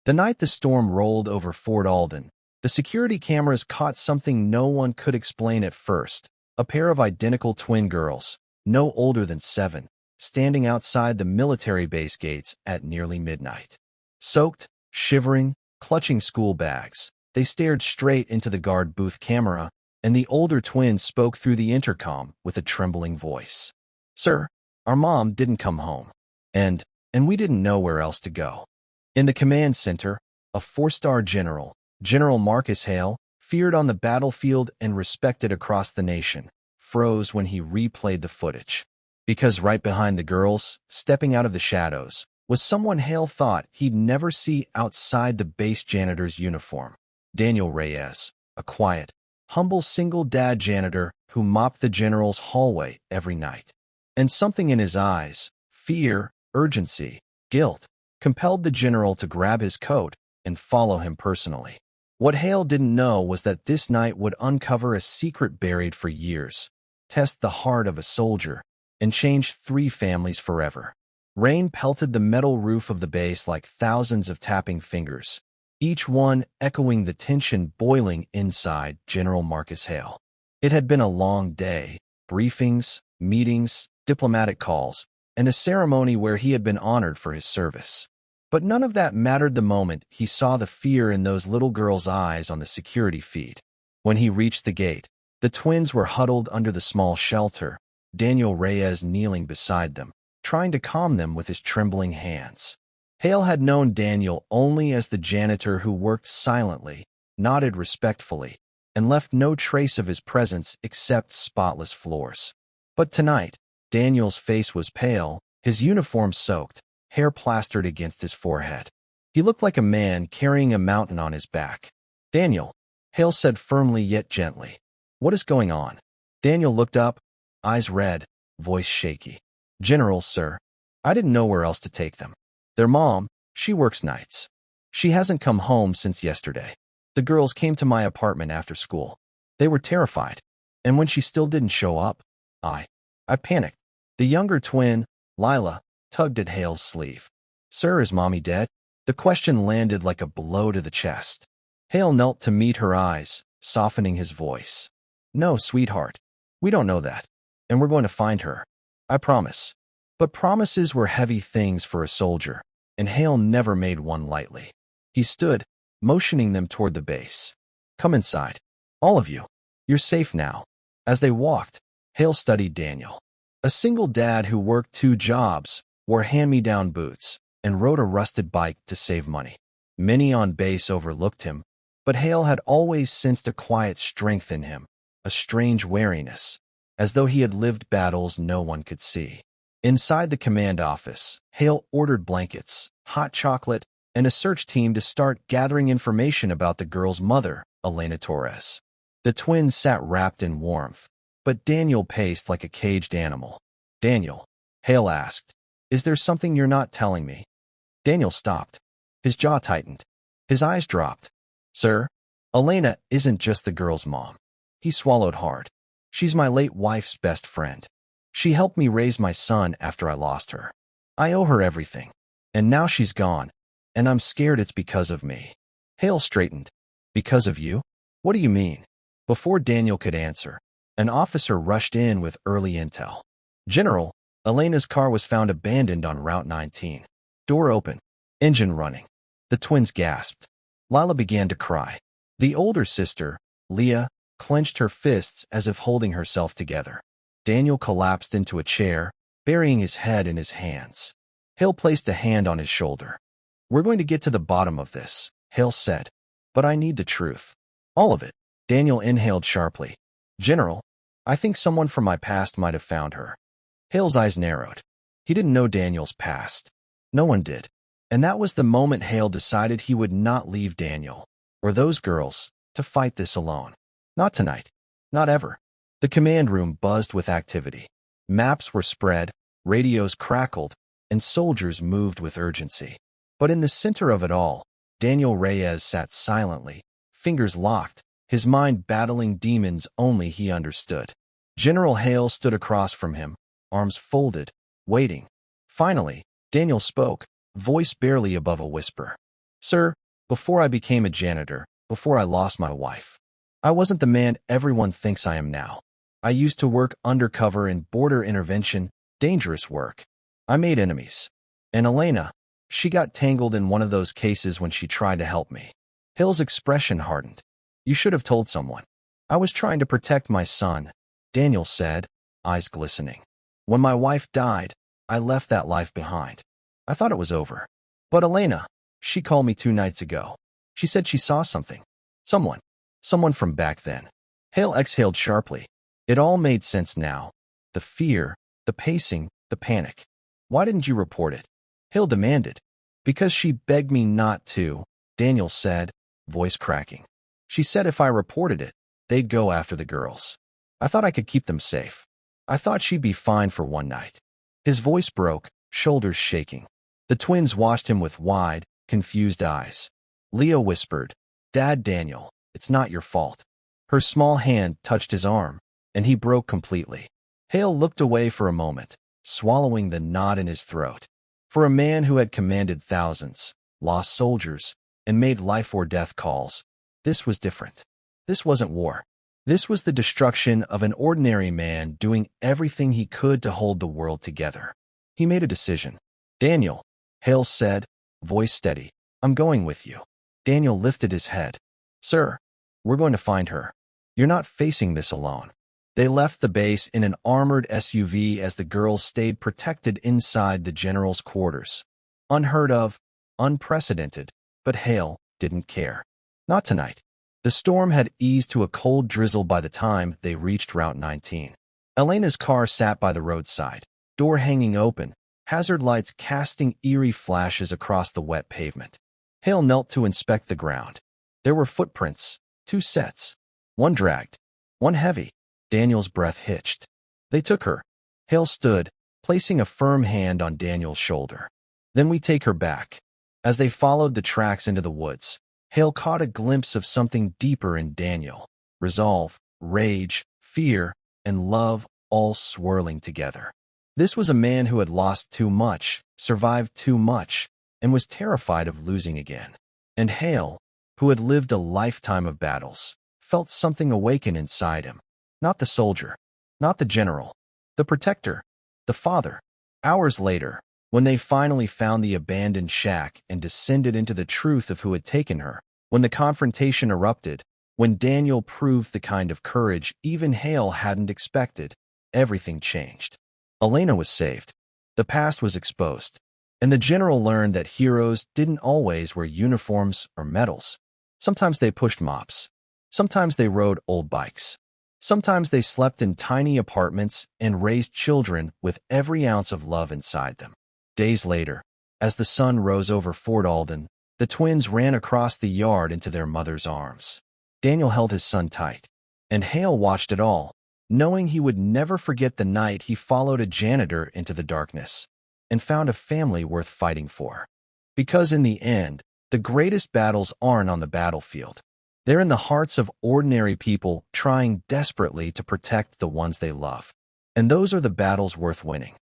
The night the storm rolled over Fort Alden, the security cameras caught something no one could explain at first. A pair of identical twin girls, no older than 7, standing outside the military base gates at nearly midnight. Soaked, shivering, clutching school bags, they stared straight into the guard booth camera, and the older twin spoke through the intercom with a trembling voice. "Sir, our mom didn't come home, and we didn't know where else to go." In the command center, a 4-star general, General Marcus Hale, feared on the battlefield and respected across the nation, froze when he replayed the footage. Because right behind the girls, stepping out of the shadows, was someone Hale thought he'd never see outside the base janitor's uniform. Daniel Reyes, a quiet, humble single-dad janitor who mopped the general's hallway every night. And something in his eyes, fear, urgency, guilt, compelled the general to grab his coat and follow him personally. What Hale didn't know was that this night would uncover a secret buried for years, test the heart of a soldier, and change 3 families forever. Rain pelted the metal roof of the base like thousands of tapping fingers, each one echoing the tension boiling inside General Marcus Hale. It had been a long day, briefings, meetings, diplomatic calls, and a ceremony where he had been honored for his service. But none of that mattered the moment he saw the fear in those little girls' eyes on the security feed. When he reached the gate, the twins were huddled under the small shelter, Daniel Reyes kneeling beside them, trying to calm them with his trembling hands. Hale had known Daniel only as the janitor who worked silently, nodded respectfully, and left no trace of his presence except spotless floors. But tonight, Daniel's face was pale, his uniform soaked, hair plastered against his forehead. He looked like a man carrying a mountain on his back. "Daniel," Hale said firmly yet gently. "What is going on?" Daniel looked up, eyes red, voice shaky. "General, sir, I didn't know where else to take them. Their mom, she works nights. She hasn't come home since yesterday. The girls came to my apartment after school. They were terrified. And when she still didn't show up, I panicked." The younger twin, Lila, tugged at Hale's sleeve. "Sir, is Mommy dead?" The question landed like a blow to the chest. Hale knelt to meet her eyes, softening his voice. "No, sweetheart. We don't know that. And we're going to find her. I promise." But promises were heavy things for a soldier, and Hale never made one lightly. He stood, motioning them toward the base. "Come inside. All of you. You're safe now." As they walked, Hale studied Daniel. A single dad who worked 2 jobs, wore hand-me-down boots, and rode a rusted bike to save money. Many on base overlooked him, but Hale had always sensed a quiet strength in him, a strange wariness, as though he had lived battles no one could see. Inside the command office, Hale ordered blankets, hot chocolate, and a search team to start gathering information about the girl's mother, Elena Torres. The twins sat wrapped in warmth, but Daniel paced like a caged animal. "Daniel," Hale asked, "is there something you're not telling me?" Daniel stopped. His jaw tightened. His eyes dropped. "Sir, Elena isn't just the girl's mom." He swallowed hard. "She's my late wife's best friend. She helped me raise my son after I lost her. I owe her everything. And now she's gone, and I'm scared it's because of me." Hale straightened. "Because of you? What do you mean?" Before Daniel could answer, an officer rushed in with early intel. "General, Elena's car was found abandoned on Route 19. Door open, engine running." The twins gasped. Lila began to cry. The older sister, Leah, clenched her fists as if holding herself together. Daniel collapsed into a chair, burying his head in his hands. Hale placed a hand on his shoulder. "We're going to get to the bottom of this," Hale said. "But I need the truth. All of it." Daniel inhaled sharply. "General, I think someone from my past might have found her." Hale's eyes narrowed. He didn't know Daniel's past. No one did. And that was the moment Hale decided he would not leave Daniel, or those girls, to fight this alone. Not tonight. Not ever. The command room buzzed with activity. Maps were spread, radios crackled, and soldiers moved with urgency. But in the center of it all, Daniel Reyes sat silently, fingers locked, his mind battling demons only he understood. General Hale stood across from him, arms folded, waiting. Finally, Daniel spoke, voice barely above a whisper. Sir, before I became a janitor, before I lost my wife, I wasn't the man everyone thinks I am now. I used to work undercover in border intervention, dangerous work. I made enemies. And Elena, she got tangled in one of those cases when she tried to help me. Hill's expression hardened. You should have told someone. I was trying to protect my son, Daniel said, eyes glistening. When my wife died, I left that life behind. I thought it was over. But Elena, she called me 2 nights ago. She said she saw something. Someone from back then. Hale exhaled sharply. It all made sense now. The fear, the pacing, the panic. Why didn't you report it? Hale demanded. Because she begged me not to, Daniel said, voice cracking. She said if I reported it, they'd go after the girls. I thought I could keep them safe. I thought she'd be fine for one night. His voice broke, shoulders shaking. The twins watched him with wide, confused eyes. Leah whispered, Dad, Daniel, it's not your fault. Her small hand touched his arm, and he broke completely. Hale looked away for a moment, swallowing the knot in his throat. For a man who had commanded thousands, lost soldiers, and made life-or-death calls, this was different. This wasn't war. This was the destruction of an ordinary man doing everything he could to hold the world together. He made a decision. Daniel, Hale said, voice steady, I'm going with you. Daniel lifted his head. Sir, we're going to find her. You're not facing this alone. They left the base in an armored SUV as the girls stayed protected inside the general's quarters. Unheard of, unprecedented, but Hale didn't care. Not tonight. The storm had eased to a cold drizzle by the time they reached Route 19. Elena's car sat by the roadside, door hanging open, hazard lights casting eerie flashes across the wet pavement. Hale knelt to inspect the ground. There were footprints, 2 sets. One dragged, one heavy. Daniel's breath hitched. They took her. Hale stood, placing a firm hand on Daniel's shoulder. Then we take her back. As they followed the tracks into the woods, Hale caught a glimpse of something deeper in Daniel. Resolve, rage, fear, and love all swirling together. This was a man who had lost too much, survived too much, and was terrified of losing again. And Hale, who had lived a lifetime of battles, felt something awaken inside him. Not the soldier, not the general, the protector, the father. Hours later, when they finally found the abandoned shack and descended into the truth of who had taken her, when the confrontation erupted, when Daniel proved the kind of courage even Hale hadn't expected, everything changed. Elena was saved. The past was exposed. And the general learned that heroes didn't always wear uniforms or medals. Sometimes they pushed mops. Sometimes they rode old bikes. Sometimes they slept in tiny apartments and raised children with every ounce of love inside them. Days later, as the sun rose over Fort Alden, the twins ran across the yard into their mother's arms. Daniel held his son tight, and Hale watched it all, knowing he would never forget the night he followed a janitor into the darkness and found a family worth fighting for. Because in the end, the greatest battles aren't on the battlefield. They're in the hearts of ordinary people trying desperately to protect the ones they love. And those are the battles worth winning.